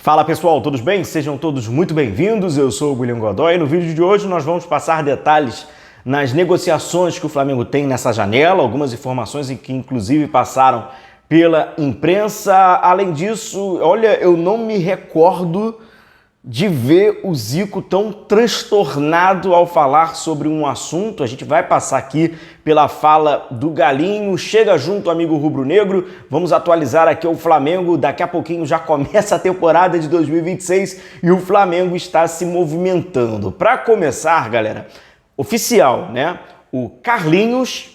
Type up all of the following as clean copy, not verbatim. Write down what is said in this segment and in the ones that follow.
Fala pessoal, todos bem? Sejam todos muito bem-vindos, eu sou o William Godoy e no vídeo de hoje nós vamos passar detalhes nas negociações que o Flamengo tem nessa janela, algumas informações que inclusive passaram pela imprensa. Além disso, olha, eu não me recordo de ver o Zico tão transtornado ao falar sobre um assunto. A gente vai passar aqui pela fala do Galinho. Chega junto, amigo rubro-negro. Vamos atualizar aqui o Flamengo. Daqui a pouquinho já começa a temporada de 2026 e o Flamengo está se movimentando. Para começar, galera, oficial, né? O Carlinhos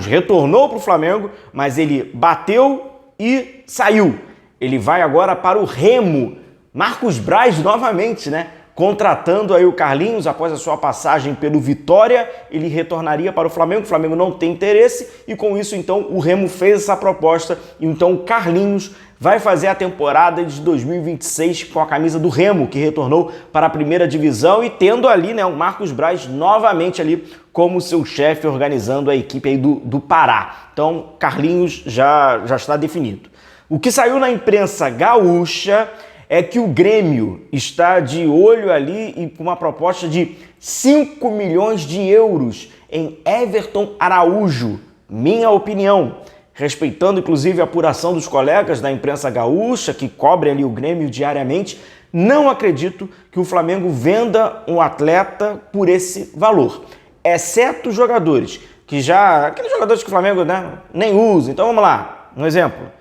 retornou para o Flamengo, mas ele bateu e saiu. Ele vai agora para o Remo. Marcos Braz novamente, né? Contratando aí o Carlinhos após a sua passagem pelo Vitória, ele retornaria para o Flamengo não tem interesse e com isso então o Remo fez essa proposta e então o Carlinhos vai fazer a temporada de 2026 com a camisa do Remo, que retornou para a primeira divisão e tendo ali, né, o Marcos Braz novamente ali como seu chefe organizando a equipe aí do Pará. Então Carlinhos já está definido. O que saiu na imprensa gaúcha é que o Grêmio está de olho ali e com uma proposta de 5 milhões de euros em Everton Araújo. Minha opinião, respeitando inclusive a apuração dos colegas da imprensa gaúcha que cobrem ali o Grêmio diariamente, não acredito que o Flamengo venda um atleta por esse valor, exceto jogadores aqueles jogadores que o Flamengo, né, nem usa. Então vamos lá, um exemplo.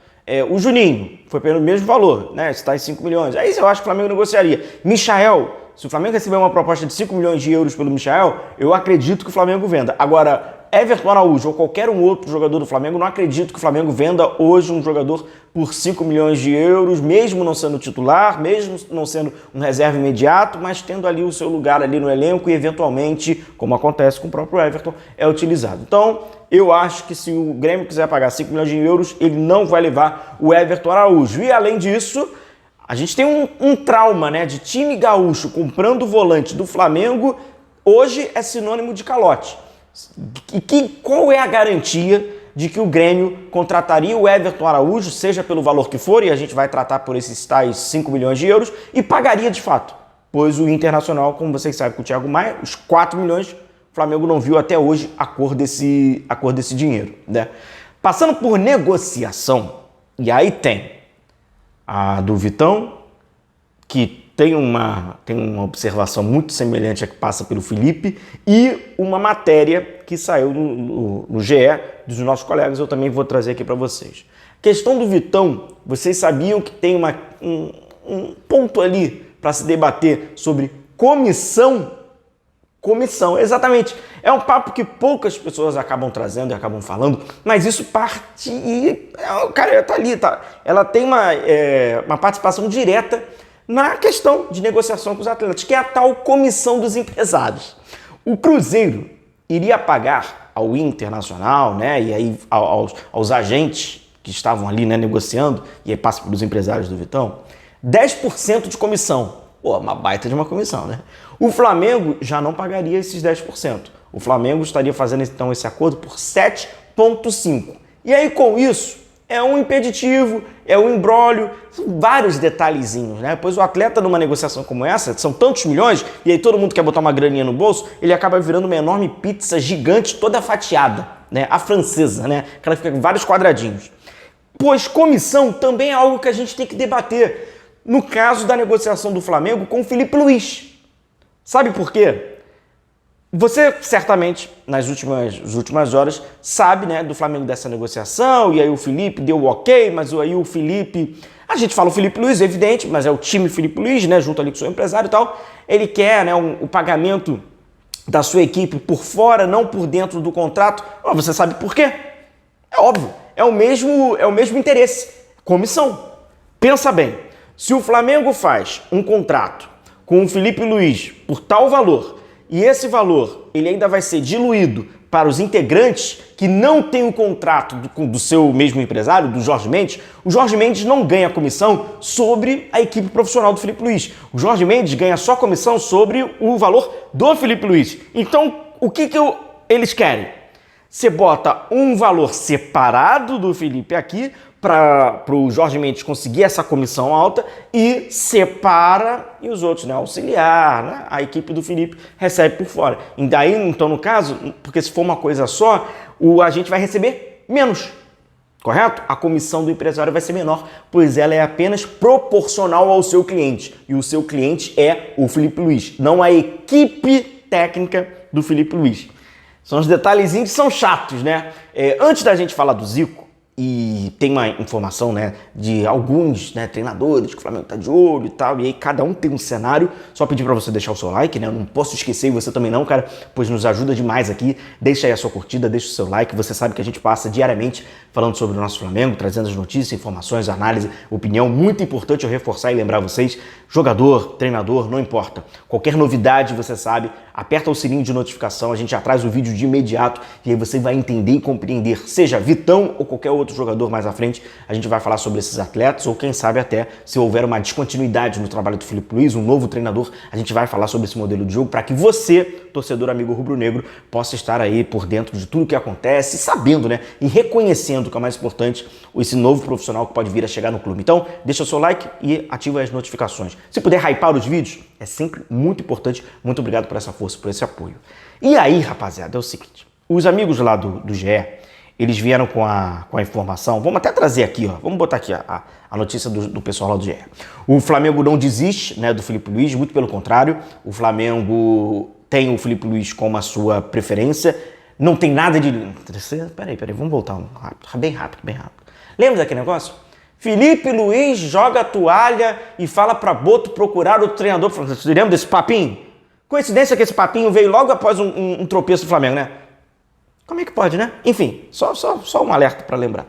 O Juninho foi pelo mesmo valor, né? Está em 5 milhões. Aí eu acho que o Flamengo negociaria. Michael, se o Flamengo receber uma proposta de 5 milhões de euros pelo Michael, eu acredito que o Flamengo venda. Agora, Everton Araújo ou qualquer um outro jogador do Flamengo, não acredito que o Flamengo venda hoje um jogador por 5 milhões de euros, mesmo não sendo titular, mesmo não sendo um reserva imediato, mas tendo ali o seu lugar ali no elenco e eventualmente, como acontece com o próprio Everton, é utilizado. Então, eu acho que se o Grêmio quiser pagar 5 milhões de euros, ele não vai levar o Everton Araújo. E além disso, a gente tem um trauma, né, de time gaúcho comprando volante do Flamengo, hoje é sinônimo de calote. E qual é a garantia de que o Grêmio contrataria o Everton Araújo, seja pelo valor que for, e a gente vai tratar por esses tais 5 milhões de euros, e pagaria de fato? Pois o Internacional, como vocês sabem, com o Thiago Maia, os 4 milhões, o Flamengo não viu até hoje a cor desse dinheiro, né? Passando por negociação, e aí tem a do Vitão, que tem uma observação muito semelhante à que passa pelo Felipe e uma matéria que saiu no GE dos nossos colegas, eu também vou trazer aqui para vocês. Questão do Vitão, vocês sabiam que tem um ponto ali para se debater sobre comissão? Comissão, exatamente. É um papo que poucas pessoas acabam trazendo e acabam falando, mas isso parte e o cara tá ali, tá? Ela tem uma participação direta na questão de negociação com os atletas, que é a tal comissão dos empresários. O Cruzeiro iria pagar ao Internacional, né, e aí aos agentes que estavam ali, né, negociando, e aí passa pelos empresários do Vitão, 10% de comissão. Pô, uma baita de uma comissão, né? O Flamengo já não pagaria esses 10%. O Flamengo estaria fazendo então esse acordo por 7,5%. E aí com isso, é um impeditivo, é um imbróglio, são vários detalhezinhos, né? Pois o atleta numa negociação como essa, são tantos milhões, e aí todo mundo quer botar uma graninha no bolso, ele acaba virando uma enorme pizza gigante, toda fatiada, né? A francesa, né? Aquela que fica com vários quadradinhos. Pois comissão também é algo que a gente tem que debater. No caso da negociação do Flamengo com o Felipe Luiz. Sabe por quê? Você certamente, nas últimas horas, sabe, né, do Flamengo dessa negociação, e aí o Felipe deu o ok, mas aí o Felipe... A gente fala o Felipe Luiz, evidente, mas é o time Felipe Luiz, né, junto ali com o seu empresário e tal. Ele quer, né, o pagamento da sua equipe por fora, não por dentro do contrato. Mas você sabe por quê? É óbvio, é o mesmo interesse. Comissão. Pensa bem, se o Flamengo faz um contrato com o Felipe Luiz por tal valor, e esse valor ele ainda vai ser diluído para os integrantes que não têm o contrato do seu mesmo empresário, do Jorge Mendes, o Jorge Mendes não ganha comissão sobre a equipe profissional do Felipe Luiz. O Jorge Mendes ganha só comissão sobre o valor do Felipe Luiz. Então, o que eles querem? Você bota um valor separado do Felipe aqui para o Jorge Mendes conseguir essa comissão alta e separa e os outros, né, auxiliar, né, a equipe do Felipe recebe por fora. E daí, então, no caso, porque se for uma coisa só, a gente vai receber menos, correto? A comissão do empresário vai ser menor, pois ela é apenas proporcional ao seu cliente. E o seu cliente é o Felipe Luiz, não a equipe técnica do Felipe Luiz. São os detalhezinhos que são chatos, né? Antes da gente falar do Zico, e tem uma informação, né, de alguns, né, treinadores que o Flamengo tá de olho e tal, e aí cada um tem um cenário. Só pedir para você deixar o seu like, né, eu não posso esquecer, e você também não, cara, pois nos ajuda demais aqui. Deixa aí a sua curtida, deixa o seu like, você sabe que a gente passa diariamente falando sobre o nosso Flamengo, trazendo as notícias, informações, análise, opinião. Muito importante eu reforçar e lembrar vocês, jogador, treinador, não importa, qualquer novidade, você sabe, aperta o sininho de notificação, a gente já traz o vídeo de imediato e aí você vai entender e compreender, seja Vitão ou qualquer outro jogador mais à frente, a gente vai falar sobre esses atletas, ou quem sabe até se houver uma descontinuidade no trabalho do Felipe Luiz, um novo treinador, a gente vai falar sobre esse modelo de jogo para que você, torcedor amigo rubro-negro, possa estar aí por dentro de tudo que acontece, sabendo, né, e reconhecendo, que é o mais importante, esse novo profissional que pode vir a chegar no clube. Então, deixa o seu like e ativa as notificações. Se puder hypar os vídeos, é sempre muito importante. Muito obrigado por essa força, por esse apoio. E aí, rapaziada, é o seguinte, os amigos lá do GE, eles vieram com a informação, vamos até trazer aqui, ó, vamos botar aqui a notícia do pessoal lá do GE. O Flamengo não desiste, né, do Felipe Luiz, muito pelo contrário, o Flamengo tem o Felipe Luiz como a sua preferência, não tem nada de... Peraí, vamos voltar bem rápido. Lembra daquele negócio? Felipe Luiz joga a toalha e fala para Boto procurar o treinador. Você lembra desse papinho? Coincidência que esse papinho veio logo após um tropeço do Flamengo, né? Como é que pode, né? Enfim, só um alerta para lembrar.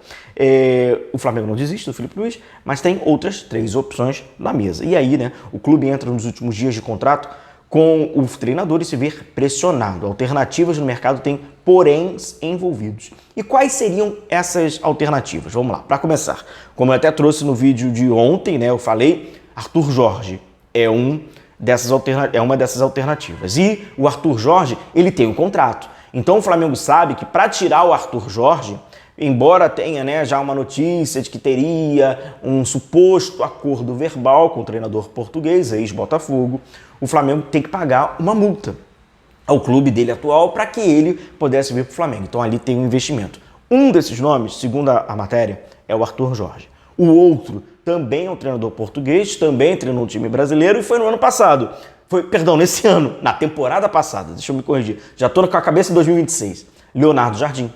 O Flamengo não desiste do Felipe Luiz, mas tem outras 3 opções na mesa. E aí, né, o clube entra nos últimos dias de contrato com o treinador e se ver pressionado. Alternativas no mercado têm poréns envolvidos. E quais seriam essas alternativas? Vamos lá, para começar. Como eu até trouxe no vídeo de ontem, né, eu falei, Arthur Jorge é uma dessas alternativas. E o Arthur Jorge, ele tem um contrato. Então o Flamengo sabe que para tirar o Arthur Jorge, embora tenha, né, já uma notícia de que teria um suposto acordo verbal com o treinador português, ex-Botafogo, o Flamengo tem que pagar uma multa ao clube dele atual para que ele pudesse vir para o Flamengo. Então ali tem um investimento. Um desses nomes, segundo a matéria, é o Arthur Jorge. O outro também é um treinador português, também treinou o time brasileiro e foi no ano passado. Nesse ano, na temporada passada, deixa eu me corrigir, já estou com a cabeça em 2026. Leonardo Jardim,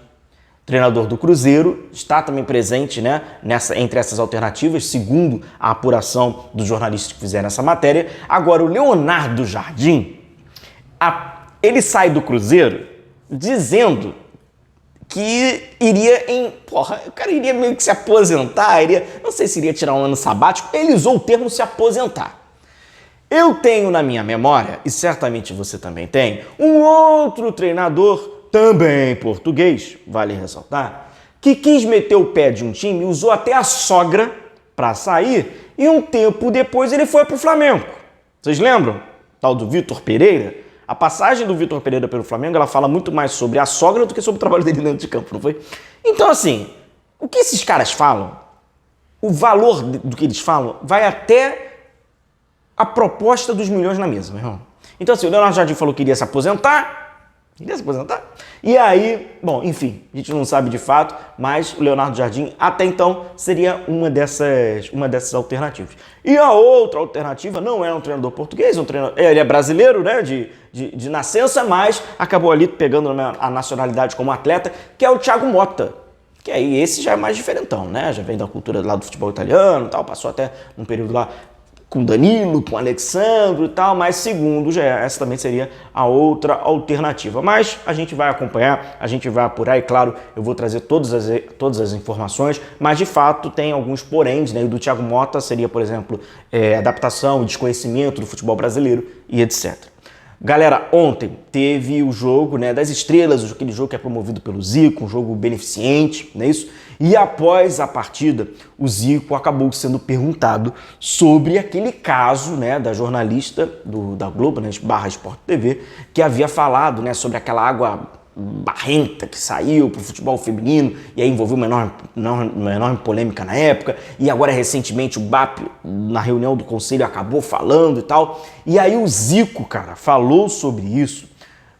treinador do Cruzeiro, está também presente, né, entre essas alternativas, segundo a apuração dos jornalistas que fizeram essa matéria. Agora, o Leonardo Jardim, ele sai do Cruzeiro dizendo que o cara iria meio que se aposentar, não sei se iria tirar um ano sabático, ele usou o termo se aposentar. Eu tenho na minha memória, e certamente você também tem, um outro treinador, também português, vale ressaltar, que quis meter o pé de um time, usou até a sogra para sair, e um tempo depois ele foi para o Flamengo. Vocês lembram? Tal do Vitor Pereira? A passagem do Vitor Pereira pelo Flamengo, ela fala muito mais sobre a sogra do que sobre o trabalho dele dentro de campo, não foi? Então, assim, o que esses caras falam, o valor do que eles falam, vai até a proposta dos milhões na mesa, meu irmão. Então, assim, o Leonardo Jardim falou que iria se aposentar. E aí, bom, enfim, a gente não sabe de fato, mas o Leonardo Jardim, até então, seria uma dessas alternativas. E a outra alternativa não é um treinador português, ele é brasileiro, né, de nascença, mas acabou ali pegando a nacionalidade como atleta, que é o Thiago Motta. Que aí esse já é mais diferentão, né? Já vem da cultura lá do futebol italiano e tal, passou até um período lá com Danilo, com Alexandre e tal, mas segundo já essa também seria a outra alternativa. Mas a gente vai acompanhar, a gente vai apurar e claro, eu vou trazer todas as informações, mas de fato tem alguns poréns, né? E do Thiago Motta seria, por exemplo, adaptação e desconhecimento do futebol brasileiro e etc. Galera, ontem teve o jogo, né, das estrelas, aquele jogo que é promovido pelo Zico, um jogo beneficente, não é isso? E após a partida, o Zico acabou sendo perguntado sobre aquele caso, né, da jornalista da Globo, né, /Sport TV, que havia falado, né, sobre aquela água barrenta que saiu pro futebol feminino e aí envolveu uma enorme polêmica na época, e agora recentemente o BAP, na reunião do conselho, acabou falando e tal, e aí o Zico, cara, falou sobre isso.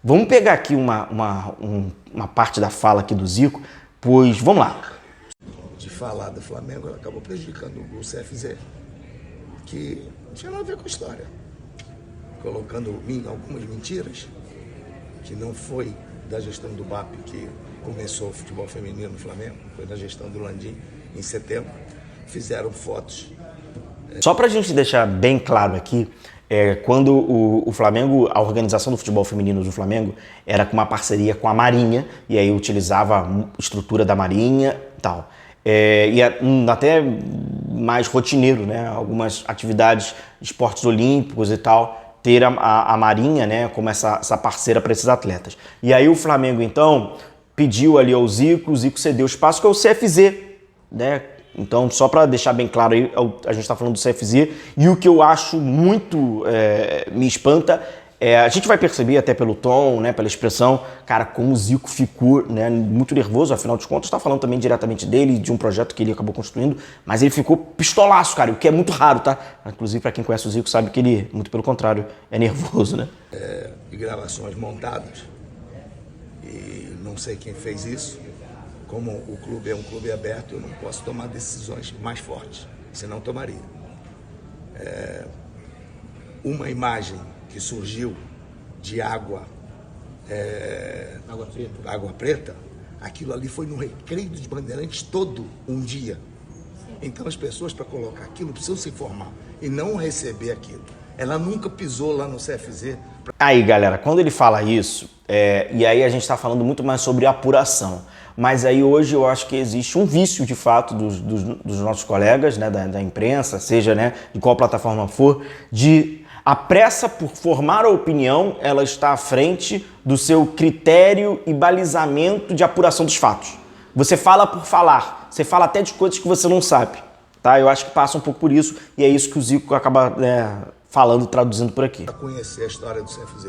Vamos pegar aqui uma parte da fala aqui do Zico, pois vamos lá. De falar do Flamengo, ela acabou prejudicando o CFZ, que não tinha nada a ver com a história, colocando algumas mentiras, que não foi da gestão do BAP que começou o futebol feminino no Flamengo, foi da gestão do Landim em setembro. Fizeram fotos. Só pra gente deixar bem claro aqui, quando o Flamengo, a organização do futebol feminino do Flamengo era com uma parceria com a Marinha, e aí utilizava a estrutura da Marinha e tal. E até mais rotineiro, né? Algumas atividades, esportes olímpicos e tal, ter a Marinha, né, como essa parceira para esses atletas. E aí o Flamengo, então, pediu ali ao Zico, o Zico cedeu espaço, que é o CFZ, né? Então, só para deixar bem claro aí, a gente está falando do CFZ, e o que eu acho muito me espanta, a gente vai perceber até pelo tom, né, pela expressão, cara, como o Zico ficou, né, muito nervoso, afinal de contas, está falando também diretamente dele, de um projeto que ele acabou construindo, mas ele ficou pistolaço, cara, o que é muito raro, tá? Inclusive, para quem conhece o Zico, sabe que ele, muito pelo contrário, é nervoso, né? E gravações montadas, e não sei quem fez isso. Como o clube é um clube aberto, eu não posso tomar decisões mais fortes, senão tomaria. Uma imagem que surgiu de água preta, aquilo ali foi no Recreio dos Bandeirantes todo um dia. Então as pessoas, para colocar aquilo, precisam se informar e não receber aquilo. Ela nunca pisou lá no CFZ. Aí, galera, quando ele fala isso, e aí a gente está falando muito mais sobre apuração, mas aí hoje eu acho que existe um vício, de fato, dos nossos colegas, né, da imprensa, seja, né, de qual plataforma for, de a pressa por formar a opinião, ela está à frente do seu critério e balizamento de apuração dos fatos. Você fala por falar, você fala até de coisas que você não sabe, tá? Eu acho que passa um pouco por isso, e é isso que o Zico acaba falando, traduzindo por aqui. Para conhecer a história do CFZ.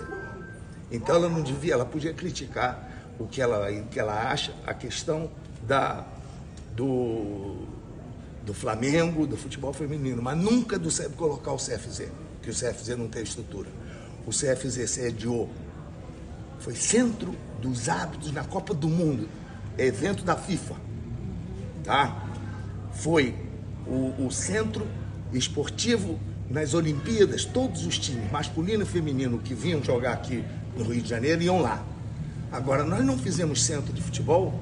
Então ela não devia, ela podia criticar o que ela acha, a questão do Flamengo, do futebol feminino, mas nunca colocar o CFZ, que o CFZ não tem estrutura. O CFZ sediou, foi centro dos árbitros na Copa do Mundo, evento da FIFA, tá? Foi o centro esportivo nas Olimpíadas, todos os times, masculino e feminino, que vinham jogar aqui no Rio de Janeiro, iam lá. Agora, nós não fizemos centro de futebol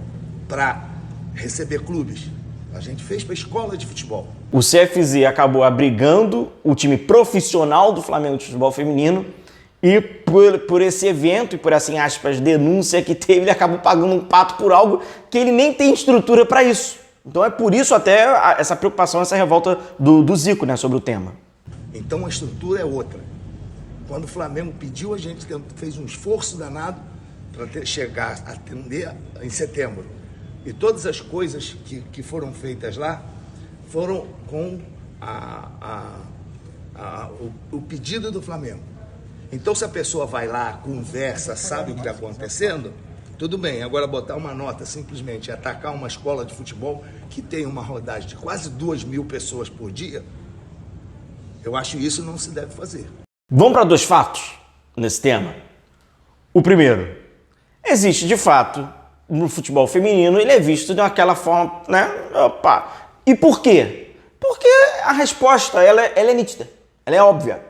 para receber clubes. A gente fez para escola de futebol. O CFZ acabou abrigando o time profissional do Flamengo de futebol feminino e por esse evento e por, assim, aspas, denúncia que teve, ele acabou pagando um pato por algo que ele nem tem estrutura para isso. Então é por isso até essa preocupação, essa revolta do Zico, né, sobre o tema. Então a estrutura é outra. Quando o Flamengo pediu, a gente fez um esforço danado para chegar a atender em setembro. E todas as coisas que foram feitas lá foram com o pedido do Flamengo. Então, se a pessoa vai lá, conversa, sabe o que está acontecendo, tudo bem. Agora, botar uma nota simplesmente e atacar uma escola de futebol que tem uma rodagem de quase 2.000 pessoas por dia, eu acho isso não se deve fazer. Vamos para 2 fatos nesse tema. O primeiro, existe de fato, no futebol feminino, ele é visto daquela forma, né? Opa. E por quê? Porque a resposta, ela é nítida, ela é óbvia.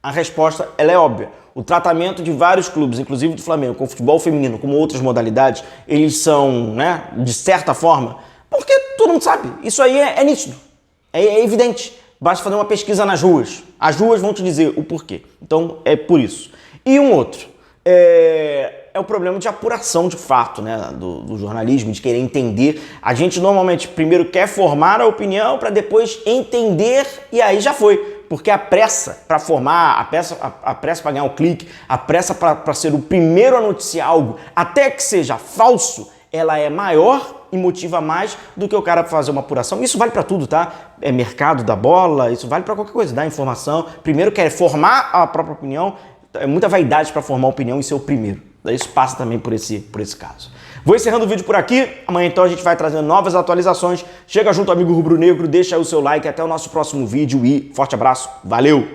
A resposta, ela é óbvia. O tratamento de vários clubes, inclusive do Flamengo, com o futebol feminino, como outras modalidades, eles são, né, de certa forma, porque todo mundo sabe, isso aí é nítido, é evidente. Basta fazer uma pesquisa nas ruas. As ruas vão te dizer o porquê. Então, é por isso. E um outro, é o problema de apuração de fato, né, do jornalismo, de querer entender. A gente normalmente primeiro quer formar a opinião para depois entender e aí já foi. Porque a pressa para formar, a pressa para ganhar o clique, a pressa para ser o primeiro a noticiar algo, até que seja falso, ela é maior e motiva mais do que o cara fazer uma apuração. Isso vale para tudo, tá? É mercado da bola, isso vale para qualquer coisa, dá informação. Primeiro quer formar a própria opinião, é muita vaidade para formar opinião e ser o primeiro. Isso passa também por esse caso. Vou encerrando o vídeo por aqui. Amanhã então a gente vai trazendo novas atualizações. Chega junto, amigo rubro-negro, deixa aí o seu like. Até o nosso próximo vídeo e forte abraço. Valeu!